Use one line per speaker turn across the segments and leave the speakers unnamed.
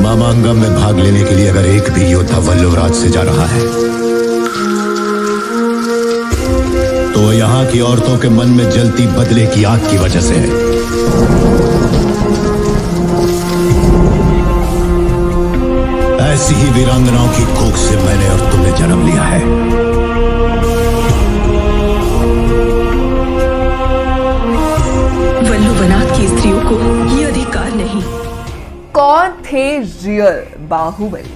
मामांगम में भाग लेने के लिए अगर एक भी योद्धा वल्लवराज से जा रहा है तो वो यहाँ की औरतों के मन में जलती बदले की आग की वजह से है। ऐसी ही वीरांगनाओं की कोख से मैंने और तुमने जन्म लिया है।
वल्लुवनाथ की स्त्रियों को ये अधिकार नहीं।
कौन थे रियल बाहुबली?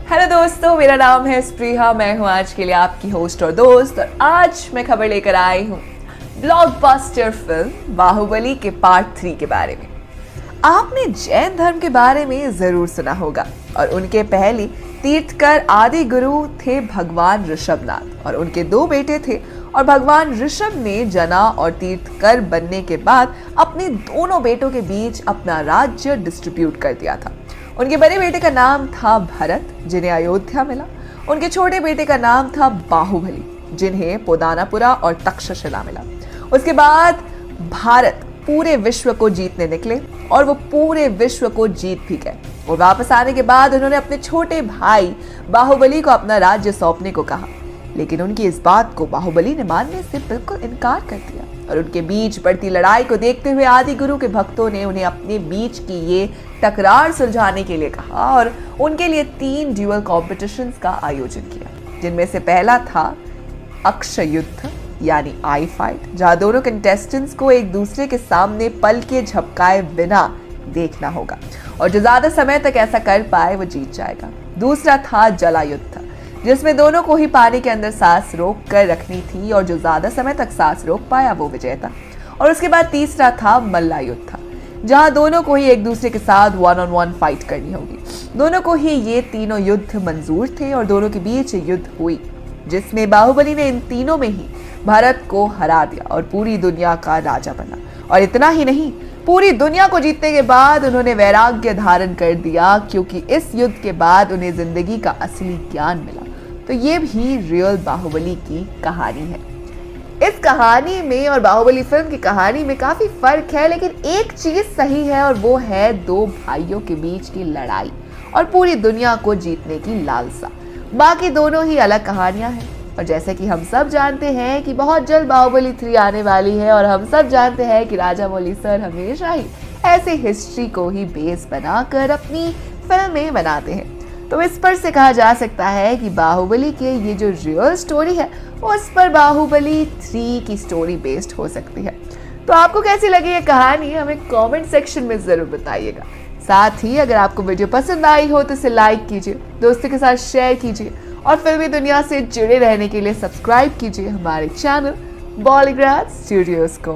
हेलो दोस्तों, मेरा नाम है स्प्रिया, मैं हूं आज के लिए आपकी होस्ट और दोस्त। और आज मैं खबर लेकर आई हूं ब्लॉकबस्टर फिल्म बाहुबली के पार्ट 3 के बारे में। आपने जैन धर्म के बारे में जरूर सुना होगा और उनके पहले तीर्थकर आदि गुरु थे भगवान ऋषभनाथ और उनके 2 बेटे थे। और भगवान ऋषभ ने जना और तीर्थकर बनने के बाद अपने दोनों बेटों के बीच अपना राज्य डिस्ट्रीब्यूट कर दिया था। उनके बड़े बेटे का नाम था भरत, जिन्हें अयोध्या मिला। उनके छोटे बेटे का नाम था बाहुबली, जिन्हें पोदानापुरा और तक्षशिला मिला। उसके बाद भारत पूरे विश्व को जीतने निकले और वो पूरे विश्व को जीत भी गए। और वापस आने के बाद उन्होंने अपने छोटे भाई बाहुबली को अपना राज्य सौंपने को कहा, लेकिन उनकी इस बात को बाहुबली ने मानने से बिल्कुल इनकार कर दिया। और उनके बीच बढ़ती लड़ाई को देखते हुए आदि गुरु के भक्तों ने उन्हें अपने बीच की ये तकरार सुलझाने के लिए कहा और उनके लिए 3 ड्यूअल कॉम्पिटिशन्स का आयोजन किया, जिनमें से पहला था अक्षय युद्ध यानी आई फाइट, जहां दोनों कंटेस्टेंट्स को एक दूसरे के सामने पल के झपकाए बिना देखना होगा और जो ज्यादा समय तक ऐसा कर पाए वो जीत जाएगा। दूसरा था जला युद्ध, जिसमें दोनों को ही पानी के अंदर सांस रोक कर रखनी थी और जो ज्यादा समय तक सांस रोक पाया वो विजेता। और उसके बाद तीसरा था मल्ला युद्ध, जहां दोनों को ही एक दूसरे के साथ 1-on-1 फाइट करनी होगी। दोनों को ही ये तीनों युद्ध मंजूर थे और दोनों के बीच युद्ध हुई, जिसमें बाहुबली ने इन तीनों में ही भारत को हरा दिया और पूरी दुनिया का राजा बना। और इतना ही नहीं, पूरी दुनिया को जीतने के बाद उन्होंने वैराग्य धारण कर दिया, क्योंकि इस युद्ध के बाद उन्हें जिंदगी का असली ज्ञान मिला। तो ये भी रियल बाहुबली की कहानी है। इस कहानी में और बाहुबली फिल्म की कहानी में काफी फर्क है, लेकिन एक चीज सही है और वो है 2 भाइयों के बीच की लड़ाई और पूरी दुनिया को जीतने की लालसा। बाकी दोनों ही अलग कहानियां हैं। और जैसे कि हम सब जानते हैं कि बहुत जल्द बाहुबली 3 आने वाली है और हम सब जानते हैं कि राजामौली सर हमेशा ही ऐसे हिस्ट्री को ही बेस बनाकर अपनी फिल्में बनाते हैं। तो इस पर से कहा जा सकता है कि बाहुबली के ये जो रियल स्टोरी है उस पर बाहुबली 3 की स्टोरी बेस्ड हो सकती है। तो आपको कैसी लगी ये कहानी हमें कमेंट सेक्शन में जरूर बताइएगा। साथ ही अगर आपको वीडियो पसंद आई हो तो इसे लाइक कीजिए, दोस्तों के साथ शेयर कीजिए और फिल्मी दुनिया से जुड़े रहने के लिए सब्सक्राइब कीजिए हमारे चैनल बॉलीग्राज स्टूडियोज को।